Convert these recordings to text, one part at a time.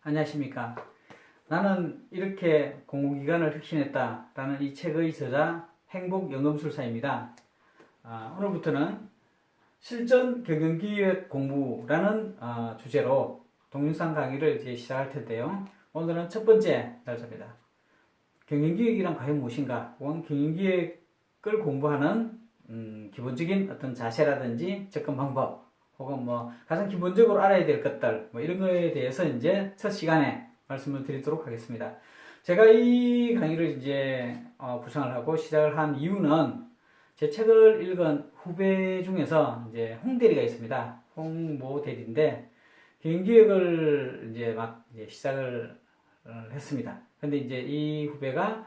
안녕하십니까. 나는 이렇게 공공기관을 혁신했다라는 이 책의 저자 행복연금술사입니다. 오늘부터는 실전 경영기획 공부라는 주제로 동영상 강의를 이제 시작할 텐데요. 오늘은 첫 번째 날짜입니다. 경영기획이란 과연 무엇인가? 혹은 경영기획을 공부하는 기본적인 어떤 자세라든지 접근 방법, 혹은 가장 기본적으로 알아야 될 것들, 이런 거에 대해서 이제 첫 시간에 말씀을 드리도록 하겠습니다. 제가 이 강의를 이제 구상을 하고 시작을 한 이유는 제 책을 읽은 후배 중에서 이제 홍 대리가 있습니다. 홍모 대리인데 경영기획을 이제 이제 시작을 했습니다. 근데 이제 이 후배가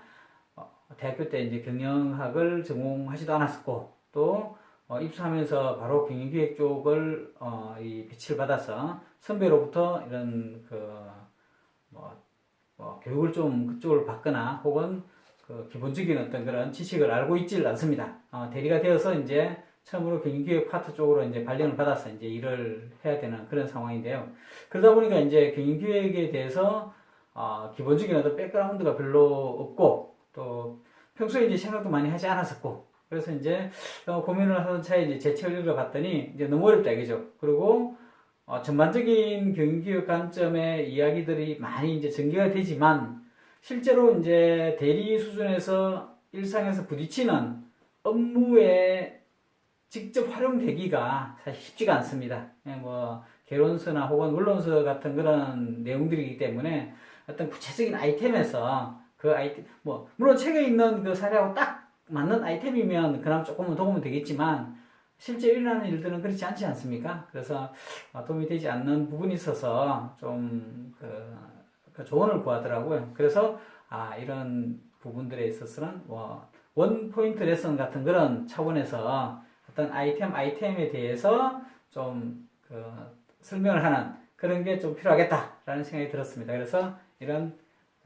대학교 때 이제 경영학을 전공하지도 않았었고 또 입사하면서 바로 경영기획 쪽을 이 배치를 받아서 선배로부터 이런 교육을 좀 그쪽을 받거나 혹은 그 기본적인 어떤 그런 지식을 알고 있질 않습니다. 대리가 되어서 이제 처음으로 경영기획 파트 쪽으로 이제 발령을 받아서 이제 일을 해야 되는 그런 상황인데요. 그러다 보니까 이제 경영기획에 대해서 기본적인 어떤 백그라운드가 별로 없고 또 평소에 이제 생각도 많이 하지 않았었고 그래서 이제 고민을 하던 차에 이제 제 책을 읽어봤더니 이제 너무 어렵다 이거죠. 그리고 전반적인 경영기획 관점의 이야기들이 많이 이제 전개가 되지만 실제로 이제 대리 수준에서 일상에서 부딪히는 업무에 직접 활용되기가 사실 쉽지가 않습니다. 개론서나 혹은 원론서 같은 그런 내용들이기 때문에 어떤 구체적인 아이템에서 그 아이템, 물론 책에 있는 그 사례하고 딱 맞는 아이템이면 그나마 조금은 도움은 되겠지만 실제 일어나는 일들은 그렇지 않지 않습니까? 그래서 도움이 되지 않는 부분이 있어서 좀 그 조언을 구하더라고요. 그래서 이런 부분들에 있어서는 원 포인트 레슨 같은 그런 차원에서 어떤 아이템에 대해서 좀 설명을 하는 그런 게 좀 필요하겠다라는 생각이 들었습니다. 그래서 이런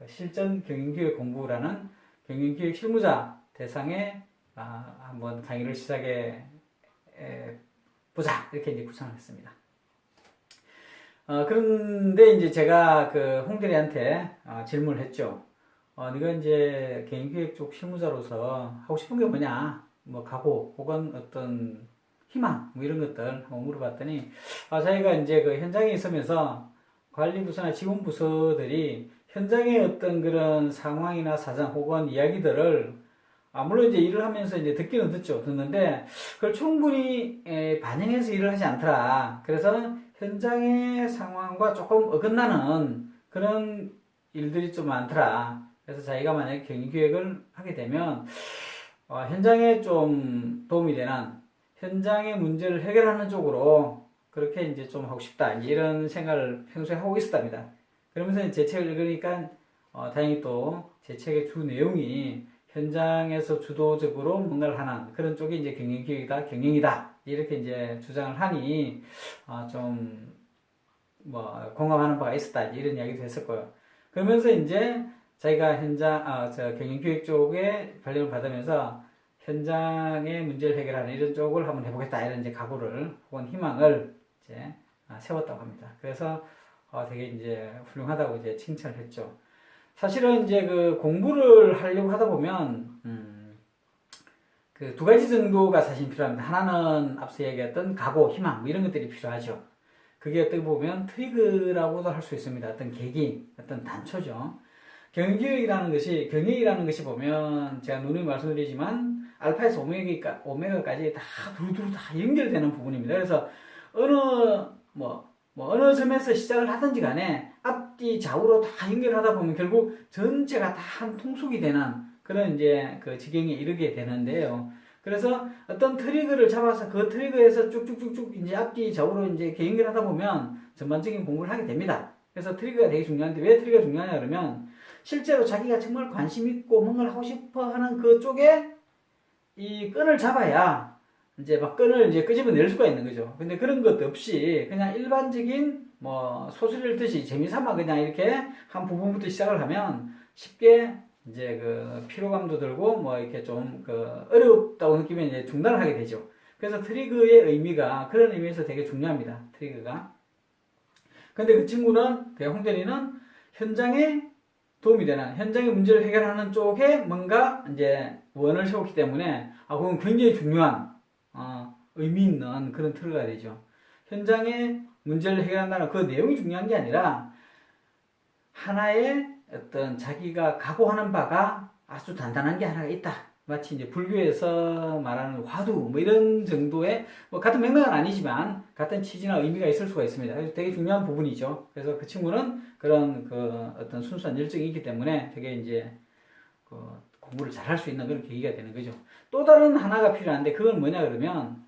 실전 경영기획 공부라는 경영기획 실무자 대상에 한번 강의를 시작해 보자 이렇게 이제 구상을 했습니다. 그런데 이제 제가 그 홍대리한테 질문을 했죠. 네가 이제 경영기획 쪽 실무자로서 하고 싶은 게 뭐냐? 각오 혹은 어떤 희망 이런 것들 한번 물어봤더니 자기가 이제 그 현장에 있으면서 관리부서나 지원부서들이 현장의 어떤 그런 상황이나 사정 혹은 이야기들을 물론 이제 일을 하면서 이제 듣기는 듣는데 그걸 충분히 반영해서 일을 하지 않더라. 그래서 현장의 상황과 조금 어긋나는 그런 일들이 좀 많더라. 그래서 자기가 만약에 경영기획을 하게 되면 현장에 좀 도움이 되는 현장의 문제를 해결하는 쪽으로 그렇게 이제 좀 하고 싶다. 이제 이런 생각을 평소에 하고 있었답니다. 그러면서 제 책을 읽으니까 다행히 또 제 책의 주 내용이 현장에서 주도적으로 뭔가를 하는 그런 쪽이 이제 경영기획이다, 경영이다 이렇게 이제 주장을 하니 좀 공감하는 바가 있었다 이런 이야기도 했었고요. 그러면서 이제 자기가 경영기획 쪽에 발령을 받으면서 현장의 문제를 해결하는 이런 쪽을 한번 해보겠다 이런 이제 각오를 혹은 희망을 이제 세웠다고 합니다. 그래서 되게 이제 훌륭하다고 이제 칭찬을 했죠. 사실은 이제 그 공부를 하려고 하다 보면 그 두 가지 정도가 사실 필요합니다. 하나는 앞서 얘기했던 각오, 희망 이런 것들이 필요하죠. 그게 어떻게 보면 트리거라고도 할 수 있습니다. 어떤 계기, 어떤 단초죠. 경영이라는 것이 보면 제가 누누이 말씀드리지만 알파에서 오메가까지 다 두루두루 다 연결되는 부분입니다. 그래서 어느 점에서 시작을 하든지 간에 앞뒤 좌우로 다 연결하다 보면 결국 전체가 다 한 통속이 되는 그런 이제 그 지경에 이르게 되는데요. 그래서 어떤 트리거를 잡아서 그 트리거에서 쭉쭉쭉쭉 이제 앞뒤 좌우로 이제 연결하다 보면 전반적인 공부를 하게 됩니다. 그래서 트리거가 되게 중요한데 왜 트리거가 중요하냐 그러면 실제로 자기가 정말 관심 있고 뭔가를 하고 싶어 하는 그쪽에 이 끈을 잡아야 이제 끈을 이제 끄집어낼 수가 있는 거죠. 근데 그런 것도 없이 그냥 일반적인 소설 읽듯이 재미삼아 그냥 이렇게 한 부분부터 시작을 하면 쉽게 이제 그 피로감도 들고 이렇게 좀 어렵다고 느끼면 이제 중단을 하게 되죠. 그래서 트리거의 의미가 그런 의미에서 되게 중요합니다. 트리거가. 근데 그 친구는, 홍대리는 현장에 도움이 되는, 현장의 문제를 해결하는 쪽에 뭔가 이제 원을 세웠기 때문에, 그건 굉장히 중요한, 의미 있는 그런 틀을 가야 되죠. 현장의 문제를 해결한다는 그 내용이 중요한 게 아니라, 하나의 어떤 자기가 각오하는 바가 아주 단단한 게 하나가 있다. 마치 이제 불교에서 말하는 화두 뭐 이런 정도의 뭐 같은 맥락은 아니지만 같은 취지나 의미가 있을 수가 있습니다. 그래서 되게 중요한 부분이죠. 그래서 그 친구는 그런 그 어떤 순수한 열정이 있기 때문에 되게 이제 그 공부를 잘할 수 있는 그런 계기가 되는 거죠. 또 다른 하나가 필요한데 그건 뭐냐 그러면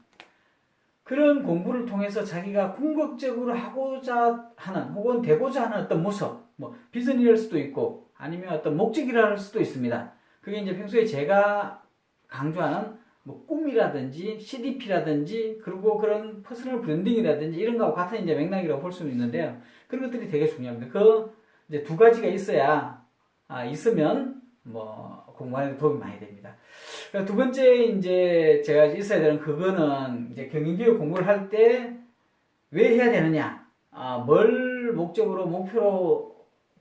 그런 공부를 통해서 자기가 궁극적으로 하고자 하는 혹은 되고자 하는 어떤 모습, 뭐 비전일 수도 있고 아니면 어떤 목적이라 할 수도 있습니다. 그게 이제 평소에 제가 강조하는 뭐 꿈이라든지 CDP라든지 그리고 그런 퍼스널 브랜딩이라든지 이런 거하고 같은 이제 맥락이라고 볼 수는 있는데요. 그런 것들이 되게 중요합니다. 그 이제 두 가지가 있어야 있으면 뭐 공부하는 데 도움이 많이 됩니다. 두 번째 이제 제가 있어야 되는 그거는 이제 경영교육 공부를 할 때 왜 해야 되느냐, 뭘 목적으로 목표로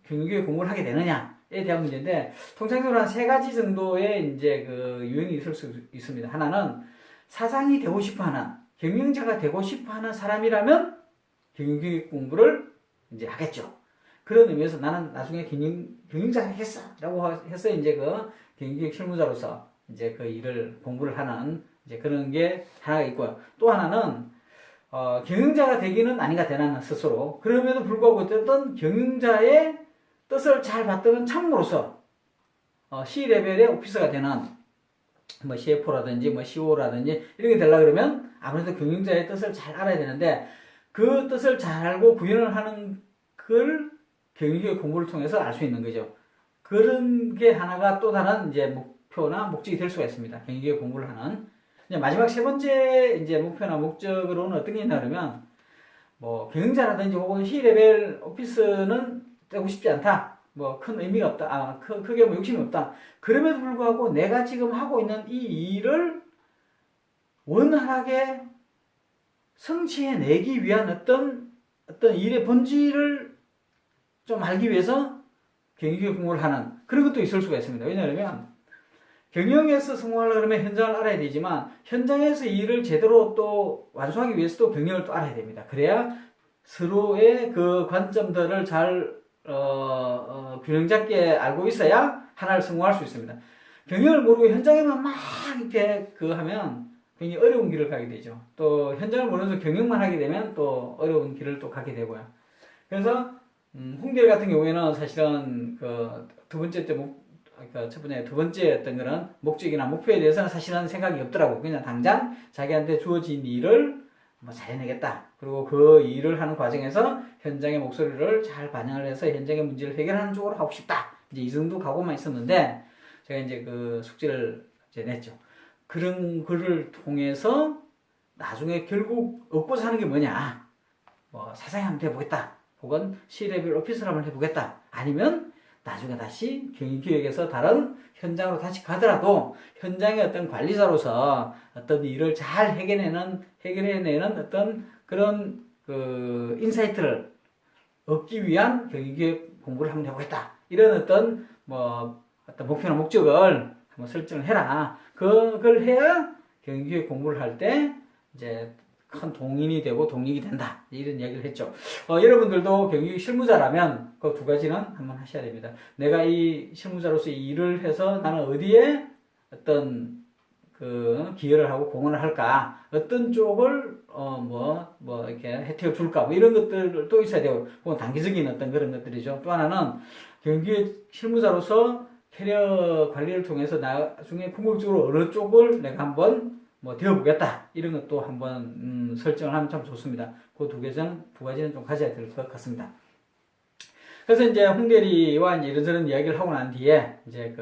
경영교육 공부를 하게 되느냐에 대한 문제인데 통상적으로 한 세 가지 정도의 이제 그 유형이 있을 수 있습니다. 하나는 사장이 되고 싶어하는 경영자가 되고 싶어하는 사람이라면 경영교육 공부를 이제 하겠죠. 그런 의미에서 나는 나중에 경영자 하겠어라고 해서 이제 그 경영교육 실무자로서 이제 그 일을 공부를 하는 이제 그런 게 하나가 있고요. 또 하나는 경영자가 되기는 아니가 되나는 스스로 그럼에도 불구하고 어쨌든 경영자의 뜻을 잘 받드는 참모로서 C 레벨의 오피서가 되는 뭐 CFO라든지 뭐 CO라든지 이런 게 되려고 그러면 아무래도 경영자의 뜻을 잘 알아야 되는데 그 뜻을 잘 알고 구현을 하는 걸 경영교육 공부를 통해서 알 수 있는 거죠. 그런 게 하나가 또 다른 이제 목표나 목적이 될 수가 있습니다. 경영교육 공부를 하는. 이제 마지막 세 번째 이제 목표나 목적으로는 어떤 게 있나 그러면 뭐 경영자라든지 혹은 C 레벨 오피스는 되고 싶지 않다. 뭐 큰 의미가 없다. 크게 뭐 욕심이 없다. 그럼에도 불구하고 내가 지금 하고 있는 이 일을 원활하게 성취해내기 위한 어떤 일의 본질을 좀 알기 위해서 경영교육 공부를 하는 그런 것도 있을 수가 있습니다. 왜냐하면 경영에서 성공하려고 그러면 현장을 알아야 되지만 현장에서 일을 제대로 또 완수하기 위해서도 경영을 또 알아야 됩니다. 그래야 서로의 그 관점들을 잘 균형 잡게 알고 있어야 하나를 성공할 수 있습니다. 경영을 모르고 현장에만 막 이렇게 하면 굉장히 어려운 길을 가게 되죠. 또 현장을 모르면서 경영만 하게 되면 또 어려운 길을 또 가게 되고요. 그래서 홍대일 같은 경우에는 사실은 그 두 번째 때 첫 번째, 두 번째 어떤 그런 목적이나 목표에 대해서는 사실은 생각이 없더라고. 그냥 당장 자기한테 주어진 일을 뭐 잘해내겠다. 그리고 그 일을 하는 과정에서 현장의 목소리를 잘 반영을 해서 현장의 문제를 해결하는 쪽으로 하고 싶다. 이제 이 정도 각오만 있었는데, 제가 이제 그 숙제를 이제 냈죠. 그런 글을 통해서 나중에 결국 얻고자 하는 게 뭐냐. 뭐 사장이 한번 해보겠다. 혹은 C-레벨 오피스를 한번 해보겠다. 아니면 나중에 다시 경영기획에서 다른 현장으로 다시 가더라도 현장의 어떤 관리자로서 어떤 일을 잘 해결해내는 어떤 그런 그 인사이트를 얻기 위한 경영기획 공부를 한번 해보겠다. 이런 어떤 목표나 목적을 한번 설정을 해라. 그걸 해야 경영기획 공부를 할 때 이제 큰 동인이 되고 동력이 된다. 이런 이야기를 했죠. 여러분들도 경영기획 실무자라면 그 두 가지는 한번 하셔야 됩니다. 내가 이 실무자로서 이 일을 해서 나는 어디에 어떤 그 기여를 하고 공헌을 할까? 어떤 쪽을 이렇게 혜택을 줄까? 뭐 이런 것들도 있어야 되고, 혹은 단기적인 어떤 그런 것들이죠. 또 하나는 경영기획 실무자로서 캐리어 관리를 통해서 나중에 궁극적으로 어느 쪽을 내가 한번 되어보겠다. 이런 것도 한번 설정을 하면 참 좋습니다. 그 두 가지는 좀 가져야 될 것 같습니다. 그래서 이제 홍대리와 이제 이런저런 이야기를 하고 난 뒤에 이제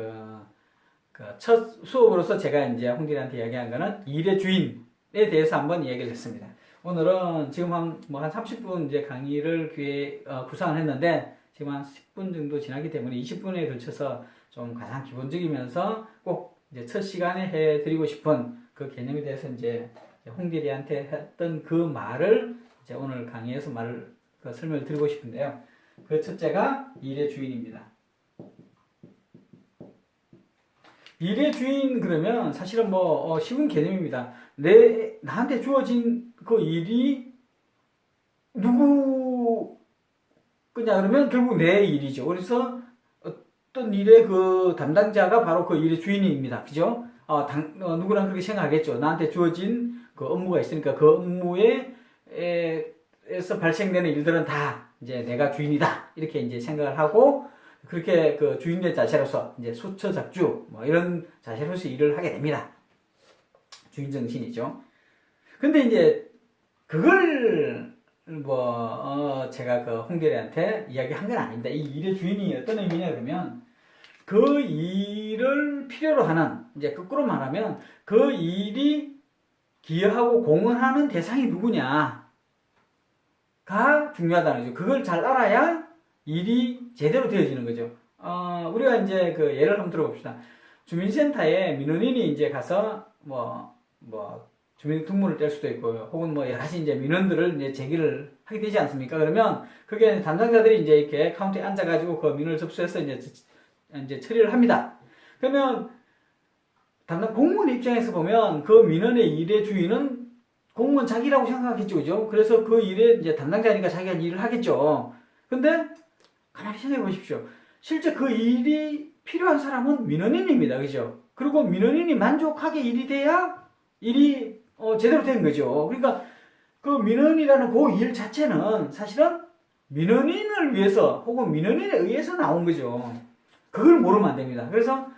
첫 수업으로서 제가 이제 홍대리한테 이야기한 거는 일의 주인에 대해서 한번 이야기를 했습니다. 오늘은 지금 한 30분 이제 강의를 구상을 했는데 지금 한 10분 정도 지나기 때문에 20분에 걸쳐서 좀 가장 기본적이면서 꼭 이제 첫 시간에 해드리고 싶은 그 개념에 대해서 이제 홍대리한테 했던 그 말을 이제 오늘 강의에서 설명을 드리고 싶은데요. 그 첫째가 일의 주인입니다. 일의 주인 그러면 사실은 뭐 쉬운 개념입니다. 나한테 주어진 그 일이 누구 거냐 그러면 결국 내 일이죠. 그래서 어떤 일의 그 담당자가 바로 그 일의 주인입니다. 그죠? 누구나 그렇게 생각하겠죠. 나한테 주어진 그 업무가 있으니까 그 업무에서 발생되는 일들은 다 이제 내가 주인이다. 이렇게 이제 생각을 하고 그렇게 그 주인의 자세로서 이제 수처작주 뭐 이런 자세로서 일을 하게 됩니다. 주인 정신이죠. 근데 이제 그걸 제가 그 홍대리한테 이야기한 건 아닙니다. 이 일의 주인이 어떤 의미냐 그러면 그 일을 필요로 하는 이제 거꾸로 말하면 그 일이 기여하고 공헌하는 대상이 누구냐가 중요하다는 거죠. 그걸 잘 알아야 일이 제대로 되어지는 거죠. 우리가 이제 그 예를 한번 들어봅시다. 주민센터에 민원인이 이제 가서 주민등록을 뗄 수도 있고요. 혹은 뭐 여러 가지 이제 민원들을 이제 제기를 하게 되지 않습니까? 그러면 그게 담당자들이 이제 이렇게 카운터에 앉아가지고 그 민원을 접수해서 이제 처리를 합니다. 그러면 담당 공무원 입장에서 보면 그 민원의 일의 주인은 공무원 자기라고 생각하겠죠, 그죠? 그래서 그 일의 이제 담당자니까 자기가 일을 하겠죠. 근데 가만히 생각해 보십시오. 실제 그 일이 필요한 사람은 민원인입니다, 그죠? 그리고 민원인이 만족하게 일이 돼야 일이 제대로 된 거죠. 그러니까 그 민원이라는 그 일 자체는 사실은 민원인을 위해서 혹은 민원인에 의해서 나온 거죠. 그걸 모르면 안 됩니다. 그래서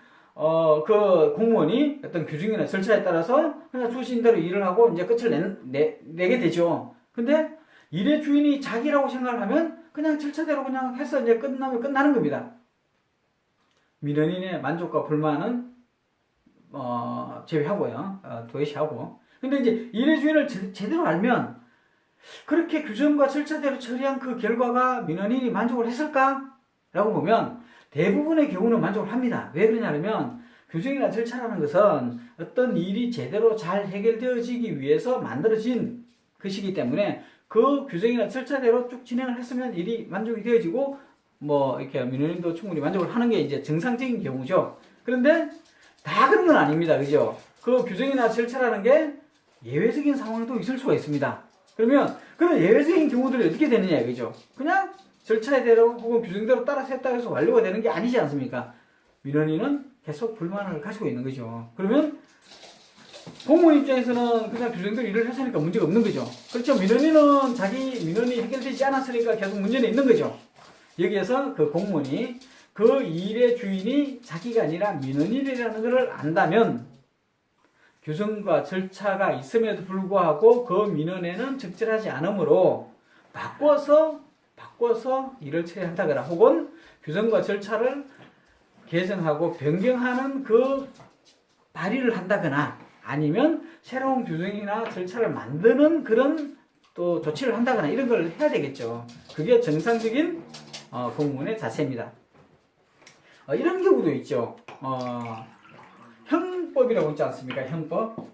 그 공무원이 어떤 규정이나 절차에 따라서 그냥 주신 대로 일을 하고 이제 끝을 내게 되죠. 근데 일의 주인이 자기라고 생각을 하면 그냥 절차대로 그냥 해서 이제 끝나면 끝나는 겁니다. 민원인의 만족과 불만은 제외하고요. 도외시하고. 근데 이제 일의 주인을 제대로 알면 그렇게 규정과 절차대로 처리한 그 결과가 민원인이 만족을 했을까? 라고 보면 대부분의 경우는 만족을 합니다. 왜 그러냐면 규정이나 절차라는 것은 어떤 일이 제대로 잘 해결되어지기 위해서 만들어진 것이기 때문에 그 규정이나 절차대로 쭉 진행을 했으면 일이 만족이 되어지고 이렇게 민원인도 충분히 만족을 하는 게 이제 정상적인 경우죠. 그런데 다 그런 건 아닙니다. 그죠? 그 규정이나 절차라는 게 예외적인 상황도 있을 수가 있습니다. 그러면 그런 예외적인 경우들이 어떻게 되느냐 그죠? 그냥 절차대로 혹은 규정대로 따라서 했다고 해서 완료가 되는 게 아니지 않습니까? 민원인은 계속 불만을 가지고 있는 거죠. 그러면 공무원 입장에서는 그냥 규정대로 일을 했으니까 문제가 없는 거죠. 그렇죠? 민원인은 자기 민원이 해결되지 않았으니까 계속 문제는 있는 거죠. 여기에서 그 공무원이 그 일의 주인이 자기가 아니라 민원인이라는 것을 안다면 규정과 절차가 있음에도 불구하고 그 민원에는 적절하지 않으므로 바꿔서 일을 처리한다거나 혹은 규정과 절차를 개정하고 변경하는 그 발의를 한다거나 아니면 새로운 규정이나 절차를 만드는 그런 또 조치를 한다거나 이런 걸 해야 되겠죠. 그게 정상적인 공무원의 자세입니다. 이런 경우도 있죠. 형법이라고 있지 않습니까? 형법.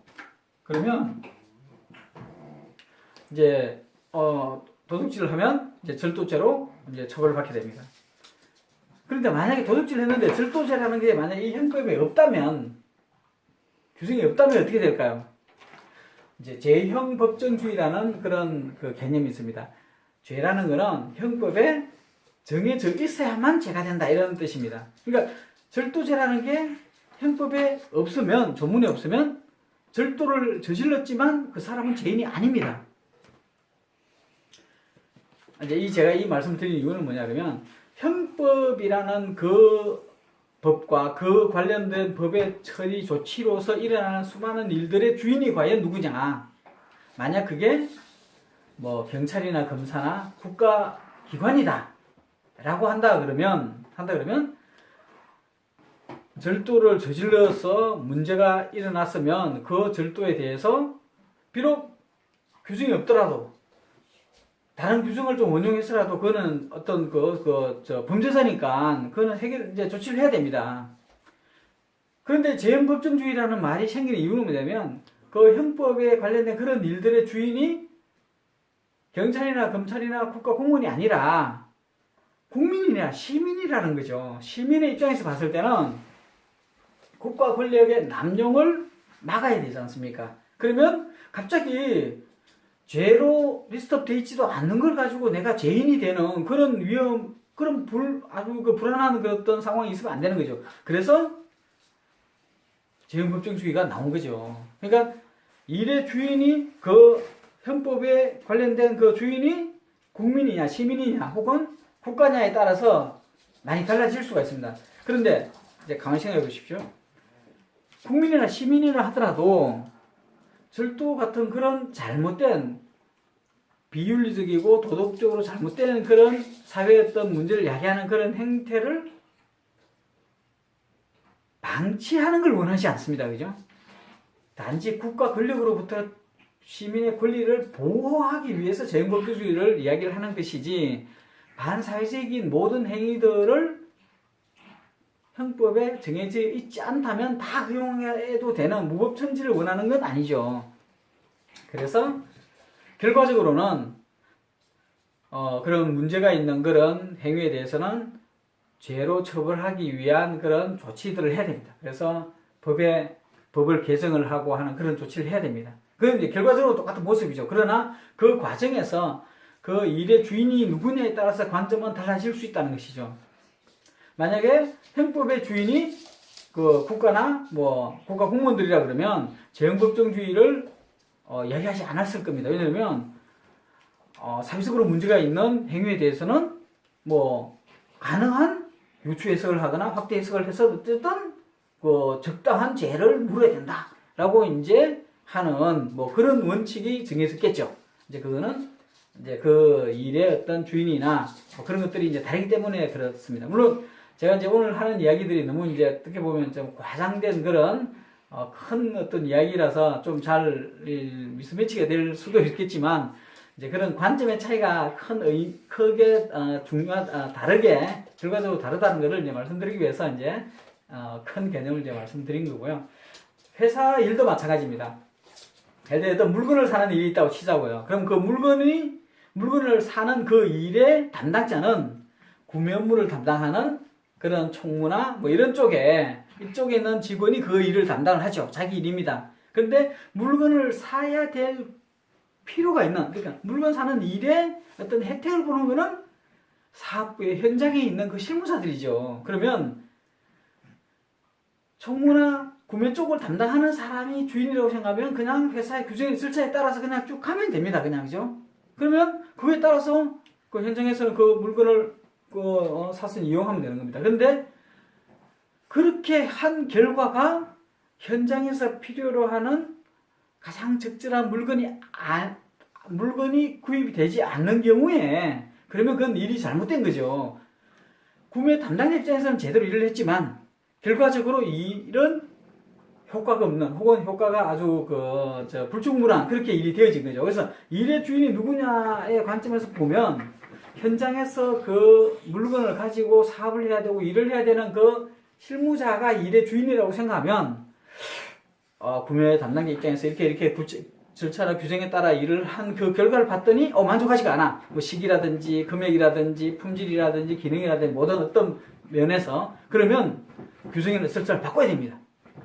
그러면 이제 도둑질을 하면 이제 절도죄로 이제 처벌을 받게 됩니다. 그런데 만약에 도둑질을 했는데 절도죄라는 게 만약에 이 형법에 없다면 규정이 없다면 어떻게 될까요? 이제 제형법정주의라는 그런 그 개념이 있습니다. 죄라는 거는 형법에 정해져 있어야만 죄가 된다 이런 뜻입니다. 그러니까 절도죄라는 게 형법에 없으면 조문에 없으면 절도를 저질렀지만 그 사람은 죄인이 아닙니다. 이제 제가 이 말씀을 드린 이유는 뭐냐 그러면 형법이라는 그 법과 그 관련된 법의 처리 조치로서 일어나는 수많은 일들의 주인이 과연 누구냐. 만약 그게 경찰이나 검사나 국가기관이다 라고 한다 그러면 절도를 저질러서 문제가 일어났으면 그 절도에 대해서 비록 규정이 없더라도 다른 규정을 좀 원용해서라도 그거는 어떤 범죄자니까 그거는 이제 조치를 해야 됩니다. 그런데 제형법정주의라는 말이 생기는 이유는 뭐냐면 그 형법에 관련된 그런 일들의 주인이 경찰이나 검찰이나 국가 공무원이 아니라 국민이냐 시민이라는 거죠. 시민의 입장에서 봤을 때는 국가 권력의 남용을 막아야 되지 않습니까? 그러면 갑자기 죄로 리스트업 돼 있지도 않는 걸 가지고 내가 죄인이 되는 그런 그런 아주 그 불안한 그 어떤 상황이 있으면 안 되는 거죠. 그래서 재형법정주의가 나온 거죠. 그러니까 일의 주인이 그 헌법에 관련된 그 주인이 국민이냐 시민이냐 혹은 국가냐에 따라서 많이 달라질 수가 있습니다. 그런데 이제 가만히 생각해 보십시오. 국민이나 시민이라 하더라도 절도 같은 그런 잘못된 비윤리적이고 도덕적으로 잘못된 그런 사회의 어떤 문제를 야기하는 그런 행태를 방치하는 걸 원하지 않습니다. 그죠? 단지 국가 권력으로부터 시민의 권리를 보호하기 위해서 재형법주의를 이야기를 하는 것이지 반사회적인 모든 행위들을 형법에 정해져 있지 않다면 다 허용해도 되는 무법천지를 원하는 건 아니죠. 그래서 결과적으로는 그런 문제가 있는 그런 행위에 대해서는 죄로 처벌하기 위한 그런 조치들을 해야 됩니다. 그래서 법을 개정을 하고 하는 그런 조치를 해야 됩니다. 그건 이제 결과적으로 똑같은 모습이죠. 그러나 그 과정에서 그 일의 주인이 누구냐에 따라서 관점은 달라질 수 있다는 것이죠. 만약에 형법의 주인이 그 국가나 뭐 국가 공무원들이라 그러면 재형법정주의를 이야기하지 않았을 겁니다. 왜냐하면 사회적으로 문제가 있는 행위에 대해서는 뭐 가능한 유추 해석을 하거나 확대 해석을 해서 어쨌든 그 적당한 죄를 물어야 된다라고 이제 하는 뭐 그런 원칙이 정해졌겠죠. 이제 그거는 이제 그 일의 어떤 주인이나 뭐 그런 것들이 이제 다르기 때문에 그렇습니다. 물론 제가 이제 오늘 하는 이야기들이 너무 이제 어떻게 보면 좀 과장된 그런 큰 어떤 이야기라서 좀 잘 미스매치가 될 수도 있겠지만 이제 그런 관점의 차이가 크게 다르게 결과적으로 다르다는 것을 이제 말씀드리기 위해서 이제 큰 개념을 이제 말씀드린 거고요. 회사 일도 마찬가지입니다. 예를 들어 물건을 사는 일이 있다고 치자고요. 그럼 그 물건을 사는 그 일의 담당자는 구매 업무를 담당하는 그런 총무나 뭐 이런 이쪽에 있는 직원이 그 일을 담당을 하죠. 자기 일입니다. 그런데 물건을 사야 될 필요가 있는, 그러니까 물건 사는 일에 어떤 혜택을 보는 거는 사업부의 현장에 있는 그 실무자들이죠. 그러면 총무나 구매 쪽을 담당하는 사람이 주인이라고 생각하면 그냥 회사의 규정의 절차에 따라서 그냥 쭉 가면 됩니다. 그냥, 그죠? 그러면 그에 따라서 그 현장에서는 그 물건을 사서 이용하면 되는 겁니다. 그런데 그렇게 한 결과가 현장에서 필요로 하는 가장 적절한 물건이 구입이 되지 않는 경우에 그러면 그건 일이 잘못된 거죠. 구매 담당자 입장에서는 제대로 일을 했지만 결과적으로 이런 효과가 없는 혹은 효과가 아주 불충분한 그렇게 일이 되어진 거죠. 그래서 일의 주인이 누구냐의 관점에서 보면 현장에서 그 물건을 가지고 사업을 해야 되고 일을 해야 되는 그 실무자가 일의 주인이라고 생각하면 구매 담당자 입장에서 이렇게 절차나 규정에 따라 일을 한 그 결과를 봤더니 만족하지가 않아. 뭐 시기라든지 금액이라든지 품질이라든지 기능이라든지 모든 어떤 면에서 그러면 규정이나 절차를 바꿔야 됩니다.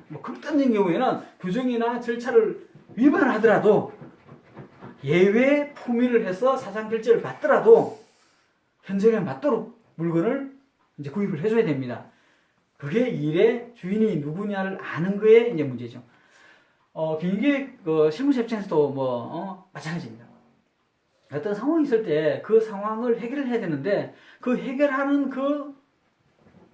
뭐 극단적인 경우에는 규정이나 절차를 위반하더라도 예외 품위를 해서 사상 결제를 받더라도 현장에 맞도록 물건을 이제 구입을 해줘야 됩니다. 그게 일의 주인이 누구냐를 아는 거에 이제 문제죠. 경기계획 실무자 입장에서도 마찬가지입니다. 어떤 상황이 있을 때 그 상황을 해결을 해야 되는데 그 해결하는 그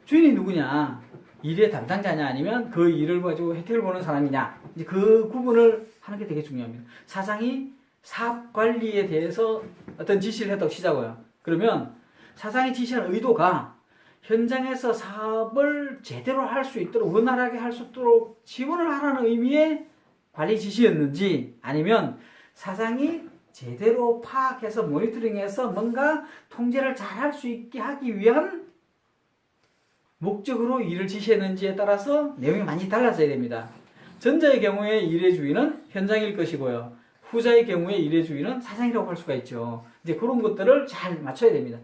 주인이 누구냐, 일의 담당자냐 아니면 그 일을 가지고 혜택을 보는 사람이냐, 이제 그 구분을 하는 게 되게 중요합니다. 사장이 사업 관리에 대해서 어떤 지시를 했다고 치자고요. 그러면 사장이 지시한 의도가 현장에서 사업을 제대로 할 수 있도록 원활하게 할 수 있도록 지원을 하라는 의미의 관리 지시였는지 아니면 사장이 제대로 파악해서 모니터링해서 뭔가 통제를 잘 할 수 있게 하기 위한 목적으로 일을 지시했는지에 따라서 내용이 많이 달라져야 됩니다. 전자의 경우에 일의 주인은 현장일 것이고요. 후자의 경우에 일의 주인은 사장이라고 할 수가 있죠. 이제 그런 것들을 잘 맞춰야 됩니다.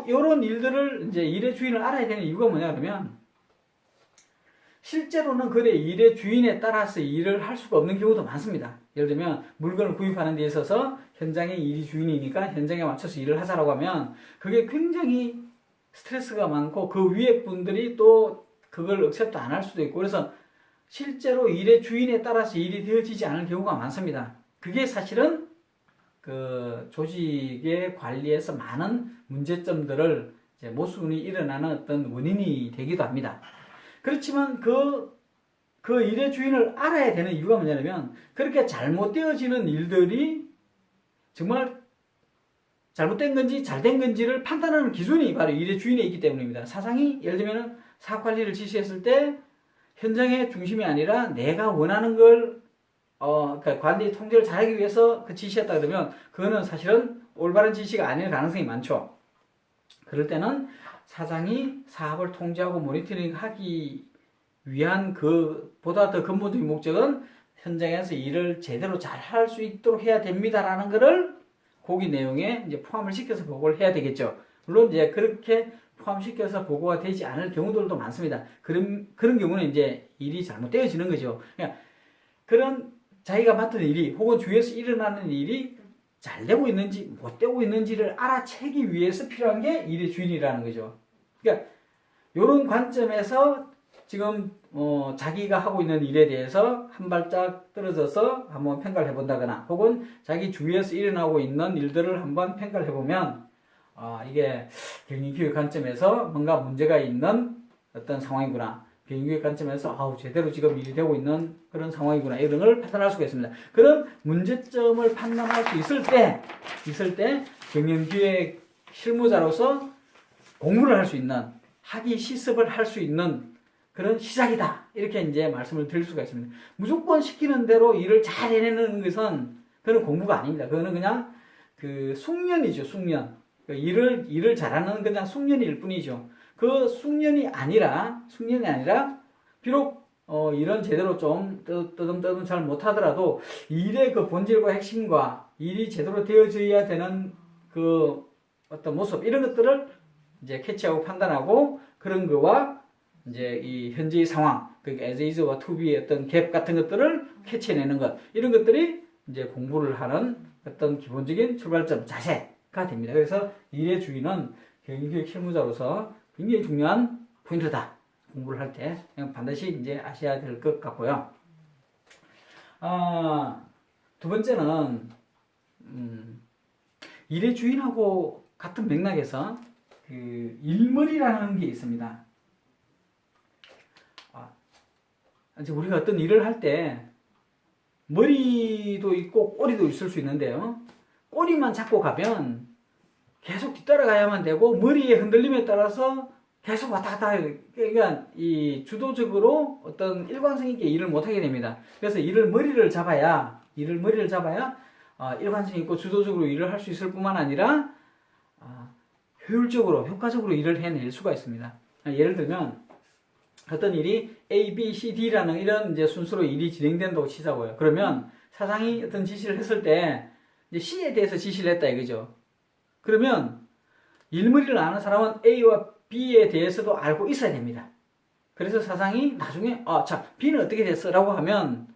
이런 일들을 이제 일의 주인을 알아야 되는 이유가 뭐냐 그러면 실제로는 그래 일의 주인에 따라서 일을 할 수가 없는 경우도 많습니다. 예를 들면 물건을 구입하는 데 있어서 현장의 일이 주인이니까 현장에 맞춰서 일을 하자라고 하면 그게 굉장히 스트레스가 많고 그 위에 분들이 또 그걸 억셉트 안 할 수도 있고 그래서 실제로 일의 주인에 따라서 일이 되어지지 않을 경우가 많습니다. 그게 사실은 그 조직의 관리에서 많은 문제점들을 이제 모순이 일어나는 어떤 원인이 되기도 합니다. 그렇지만 그 일의 주인을 알아야 되는 이유가 뭐냐면 그렇게 잘못되어지는 일들이 정말 잘못된 건지 잘된 건지를 판단하는 기준이 바로 일의 주인에 있기 때문입니다. 사장이 예를 들면 사업 관리를 지시했을 때 현장의 중심이 아니라 내가 원하는 걸 그러니까 관리 통제를 잘하기 위해서 그 지시했다 그러면 그거는 사실은 올바른 지시가 아닐 가능성이 많죠. 그럴 때는 사장이 사업을 통제하고 모니터링하기 위한 보다 더 근본적인 목적은 현장에서 일을 제대로 잘 할 수 있도록 해야 됩니다라는 것을 거기 내용에 이제 포함을 시켜서 보고를 해야 되겠죠. 물론 이제 그렇게 포함시켜서 보고가 되지 않을 경우들도 많습니다. 그런 경우는 이제 일이 잘못되어지는 거죠. 그러니까 그런 자기가 맡은 일이 혹은 주위에서 일어나는 일이 잘 되고 있는지 못 되고 있는지를 알아채기 위해서 필요한 게 일의 주인이라는 거죠. 그러니까 이런 관점에서 지금 자기가 하고 있는 일에 대해서 한 발짝 떨어져서 한번 평가를 해본다거나 혹은 자기 주위에서 일어나고 있는 일들을 한번 평가를 해보면 이게 경영기획 관점에서 뭔가 문제가 있는 어떤 상황이구나. 경영기획 관점에서 제대로 지금 일이 되고 있는 그런 상황이구나. 이런 걸 판단할 수가 있습니다. 그런 문제점을 판단할 수 있을 때 경영기획 실무자로서 공부를 할 수 있는 학위 시습을 할 수 있는 그런 시작이다. 이렇게 이제 말씀을 드릴 수가 있습니다. 무조건 시키는 대로 일을 잘 해내는 것은 그건 공부가 아닙니다. 그거는 그냥 그 숙련이죠, 숙련. 일을 잘하는 그냥 숙련일 뿐이죠. 그 숙련이 아니라 비록 일은 제대로 좀 뜨듬뜨듬 잘 못하더라도 일의 그 본질과 핵심과 일이 제대로 되어져야 되는 그 어떤 모습 이런 것들을 이제 캐치하고 판단하고 그런 거와 이제 이 현재의 상황, 그 as is와 to be의 어떤 갭 같은 것들을 캐치해내는 것 이런 것들이 이제 공부를 하는 어떤 기본적인 출발점 자세가 됩니다. 그래서 일의 주인은 경영기획 실무자로서 굉장히 중요한 포인트다. 공부를 할 때 반드시 이제 아셔야 될 것 같고요. 두 번째는 일의 주인하고 같은 맥락에서 그 일머리라는 게 있습니다. 이제 우리가 어떤 일을 할 때 머리도 있고 꼬리도 있을 수 있는데요. 꼬리만 잡고 가면 계속 뒤따라가야만 되고 머리의 흔들림에 따라서 계속 왔다 갔다 해요. 그러니까 이 주도적으로 어떤 일관성 있게 일을 못하게 됩니다. 그래서 머리를 잡아야 일관성 있고 주도적으로 일을 할 수 있을 뿐만 아니라 효과적으로 일을 해낼 수가 있습니다. 예를 들면 어떤 일이 A, B, C, D라는 이런 이제 순서로 일이 진행된다고 치자고요. 그러면 사장이 어떤 지시를 했을 때 이제 C에 대해서 지시를 했다 이거죠. 그러면 일머리를 아는 사람은 A와 B에 대해서도 알고 있어야 됩니다. 그래서 사장이 나중에 B는 어떻게 됐어? 라고 하면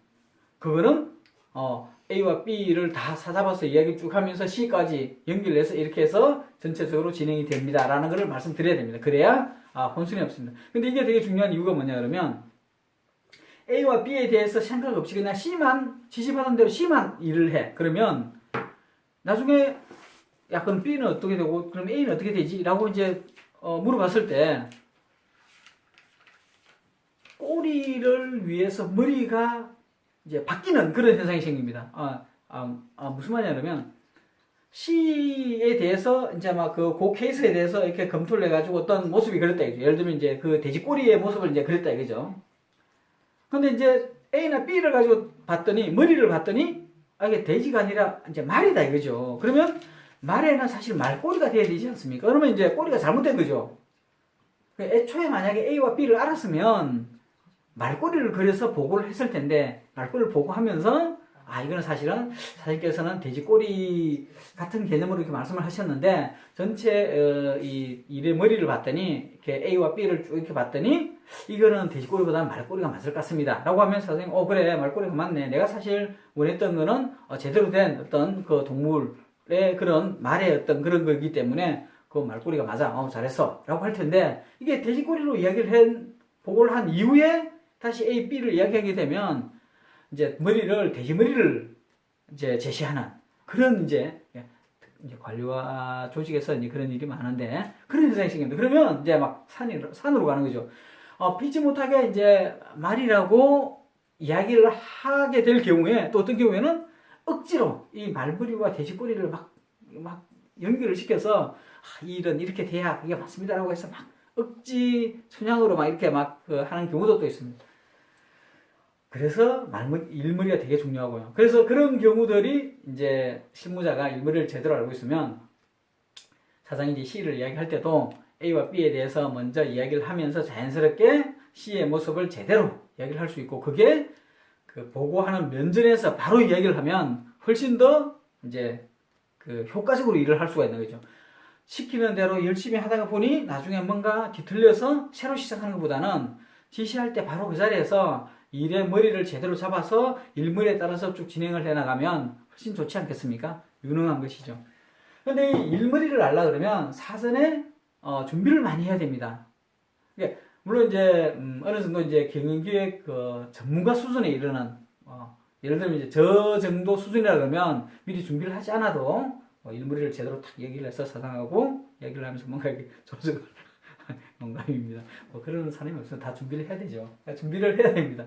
그거는 A와 B를 다 사잡아서 이야기 쭉 하면서 C까지 연결해서 이렇게 해서 전체적으로 진행이 됩니다. 라는 것을 말씀드려야 됩니다. 그래야 혼선이 없습니다. 근데 이게 되게 중요한 이유가 뭐냐 그러면 A와 B에 대해서 생각 없이 그냥 C만 지시받은 대로 C만 일을 해. 그러면 나중에 그럼 B는 어떻게 되고 그럼 A는 어떻게 되지? 라고 이제 물어봤을 때 꼬리를 위해서 머리가 이제 바뀌는 그런 현상이 생깁니다. 무슨 말이냐면 C에 대해서 이제 막 그 케이스에 대해서 이렇게 검토를 해가지고 어떤 모습이 그랬다 이거죠. 예를 들면 이제 그 돼지 꼬리의 모습을 이제 그랬다 이거죠. 근데 이제 A나 B를 가지고 머리를 봤더니 이게 돼지가 아니라 이제 말이다 이거죠. 그러면 말에는 사실 말꼬리가 돼야 되지 않습니까? 그러면 이제 꼬리가 잘못된 거죠. 애초에 만약에 A와 B를 알았으면 말꼬리를 그려서 보고를 했을 텐데 말꼬리를 보고하면서 이거는 사실께서는 돼지 꼬리 같은 개념으로 이렇게 말씀을 하셨는데, 전체, 이 일의 머리를 봤더니, 이렇게 A와 B를 쭉 이렇게 봤더니, 이거는 돼지 꼬리보다는 말꼬리가 맞을 것 같습니다. 라고 하면 사장님, 그래, 말꼬리가 맞네. 내가 사실 원했던 거는, 제대로 된 어떤 그 동물의 그런 말의 어떤 그런 거기 때문에, 그 말꼬리가 맞아. 잘했어. 라고 할 텐데, 이게 돼지 꼬리로 보고를 한 이후에, 다시 A, B를 이야기하게 되면, 이제 돼지 머리를 이제 제시하는 그런 이제 관리와 조직에서 이제 그런 일이 많은데, 그런 현상이 생깁니다. 그러면 이제 막 산으로 가는 거죠. 피지 못하게 이제 말이라고 이야기를 하게 될 경우에, 또 어떤 경우에는 억지로 이 말부리와 돼지 꼬리를 막 연결을 시켜서, 이 일은 이렇게 돼야 이게 맞습니다라고 해서 막 억지 순양으로 막 이렇게 하는 경우도 또 있습니다. 그래서 일머리가 되게 중요하고요. 그래서 그런 경우들이 이제 실무자가 일머리를 제대로 알고 있으면, 사장이 이제 C를 이야기할 때도 A와 B에 대해서 먼저 이야기를 하면서 자연스럽게 C의 모습을 제대로 이야기를 할 수 있고, 그게 그 보고하는 면전에서 바로 이야기를 하면 훨씬 더 이제 그 효과적으로 일을 할 수가 있는 거죠. 시키는 대로 열심히 하다가 보니 나중에 뭔가 뒤틀려서 새로 시작하는 것보다는 지시할 때 바로 그 자리에서 일의 머리를 제대로 잡아서 일머리에 따라서 쭉 진행을 해나가면 훨씬 좋지 않겠습니까? 유능한 것이죠. 근데 이 일머리를 알라 그러면 사전에 준비를 많이 해야 됩니다. 물론 이제 어느 정도 이제 경영기획 전문가 수준에 이르는, 예를 들면 이제 저 정도 수준이라 그러면 미리 준비를 하지 않아도 일머리를 제대로 탁 얘기를 해서 사장하고 얘기를 하면서 뭔가 이렇게 조정을 농담입니다. 그런 사람이 없으면 다 준비를 해야 되죠. 준비를 해야 됩니다.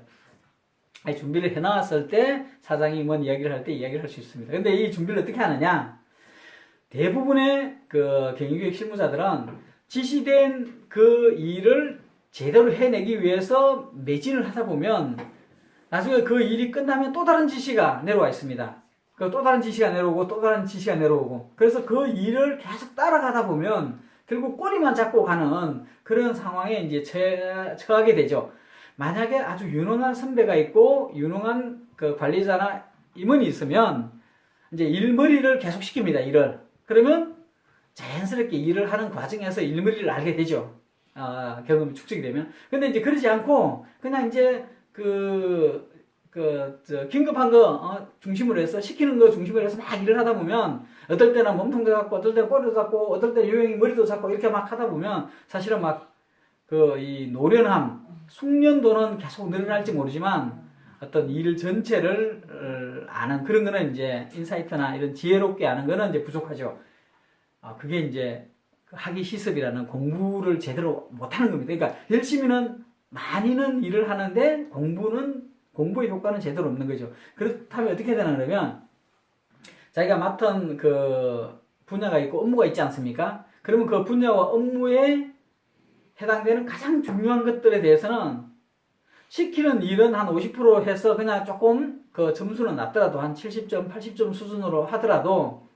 준비를 해놨을 때 사장이 뭔 이야기를 할 때 이야기를 할 수 있습니다. 근데 이 준비를 어떻게 하느냐? 대부분의 그 경영기획 실무자들은 지시된 그 일을 제대로 해내기 위해서 매진을 하다 보면 나중에 그 일이 끝나면 또 다른 지시가 내려와 있습니다. 또 다른 지시가 내려오고 또 다른 지시가 내려오고, 그래서 그 일을 계속 따라가다 보면 결국 꼬리만 잡고 가는 그런 상황에 이제 처하게 되죠. 만약에 아주 유능한 선배가 있고 유능한 그 관리자나 임원이 있으면 이제 일머리를 계속 시킵니다. 일을. 그러면 자연스럽게 일을 하는 과정에서 일머리를 알게 되죠. 경험이 축적이 되면. 근데 이제 그러지 않고 그냥 이제 긴급한 거 중심으로 해서, 시키는 거 중심으로 해서 막 일을 하다 보면 어떨 때는 몸통도 잡고 어떨 때는 꼬리도 잡고 어떨 때는 요행이 머리도 잡고 이렇게 막 하다 보면 사실은 이 노련함, 숙련도는 계속 늘어날지 모르지만 어떤 일 전체를 아는 그런 거는 이제 인사이트나 이런 지혜롭게 아는 거는 이제 부족하죠. 그게 이제 학위 시습이라는 공부를 제대로 못하는 겁니다. 그러니까 열심히는 많이는 일을 하는데 공부의 효과는 제대로 없는 거죠. 그렇다면 어떻게 되나 그러면 자기가 맡은 그 분야가 있고 업무가 있지 않습니까? 그러면 그 분야와 업무에 해당되는 가장 중요한 것들에 대해서는 시키는 일은 한 50% 해서 그냥 조금 그 점수는 낮더라도 한 70점, 80점 수준으로 하더라도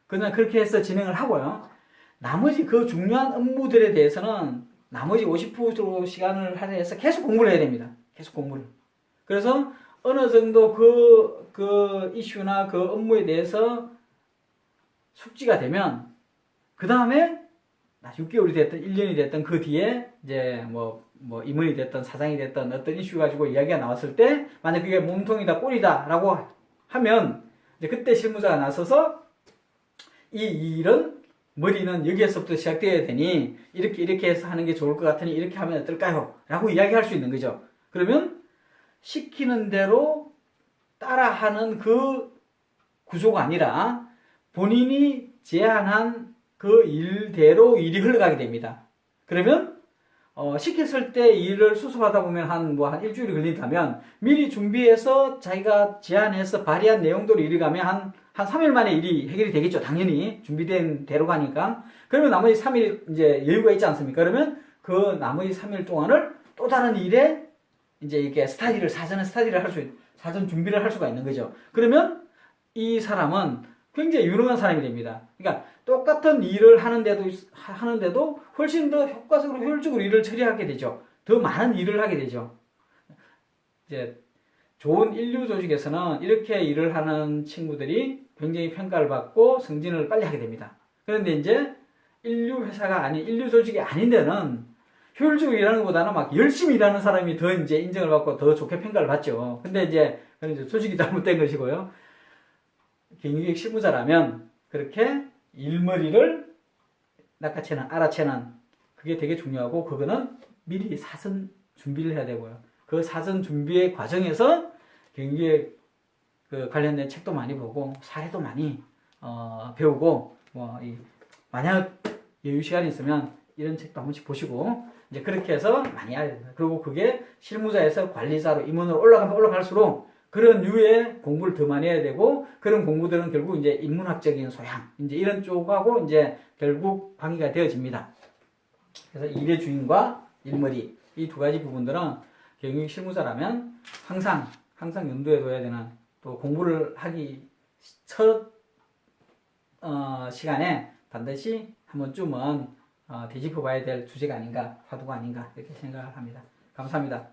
그냥 그렇게 해서 진행을 하고요. 나머지 그 중요한 업무들에 대해서는 나머지 50% 시간을 할애해서 계속 공부를 해야 됩니다. 계속 공부를. 그래서 어느 정도 그 이슈나 그 업무에 대해서 숙지가 되면 그 다음에 6개월이 됐든 1년이 됐든 그 뒤에 이제 뭐 임원이 됐든 사장이 됐든 어떤 이슈 가지고 이야기가 나왔을 때 만약 그게 몸통이다 꼬리다 라고 하면 이제 그때 실무자가 나서서 이 일은 머리는 여기에서부터 시작되어야 되니 이렇게 해서 하는 게 좋을 것 같으니 이렇게 하면 어떨까요? 라고 이야기할 수 있는 거죠. 그러면 시키는 대로 따라하는 그 구조가 아니라 본인이 제안한 그 일대로 일이 흘러가게 됩니다. 그러면 시켰을 때 일을 수습하다 보면 한 일주일이 걸린다면 미리 준비해서 자기가 제안해서 발의한 내용대로 일이 가면 한 3일 만에 일이 해결이 되겠죠. 당연히 준비된 대로 가니까. 그러면 나머지 3일 이제 여유가 있지 않습니까? 그러면 그 나머지 3일 동안을 또 다른 일에 이제 이렇게 사전 준비를 할 수가 있는 거죠. 그러면 이 사람은 굉장히 유능한 사람이 됩니다. 그러니까 똑같은 일을 하는데도 훨씬 더 효과적으로 효율적으로 일을 처리하게 되죠. 더 많은 일을 하게 되죠. 이제 좋은 인류 조직에서는 이렇게 일을 하는 친구들이 굉장히 평가를 받고 승진을 빨리 하게 됩니다. 그런데 이제 인류 회사가 아닌, 인류 조직이 아닌 데는 효율적으로 일하는 것보다는 막 열심히 일하는 사람이 더 이제 인정을 받고 더 좋게 평가를 받죠. 근데 이제 그런 이제 조직이 잘못된 것이고요. 경영기획 실무자라면 그렇게 일머리를 낚아채는, 알아채는 그게 되게 중요하고, 그거는 미리 사전 준비를 해야 되고요. 그 사전 준비의 과정에서 경영기획 그 관련된 책도 많이 보고 사례도 많이 배우고, 만약 여유 시간이 있으면 이런 책도 한 번씩 보시고 이제 그렇게 해서 많이 알아야 됩니다. 그리고 그게 실무자에서 관리자로 임원으로 올라가면 올라갈수록 그런 류의 공부를 더 많이 해야 되고, 그런 공부들은 결국 이제 인문학적인 소양, 이제 이런 쪽하고 이제 결국 관계가 되어집니다. 그래서 일의 주인과 일머리, 이 두 가지 부분들은 경영 실무자라면 항상 염두에 둬야 되는, 또 공부를 하기 첫 시간에 반드시 한 번쯤은 되짚어 봐야 될 주제가 아닌가, 화두가 아닌가, 이렇게 생각을 합니다. 감사합니다.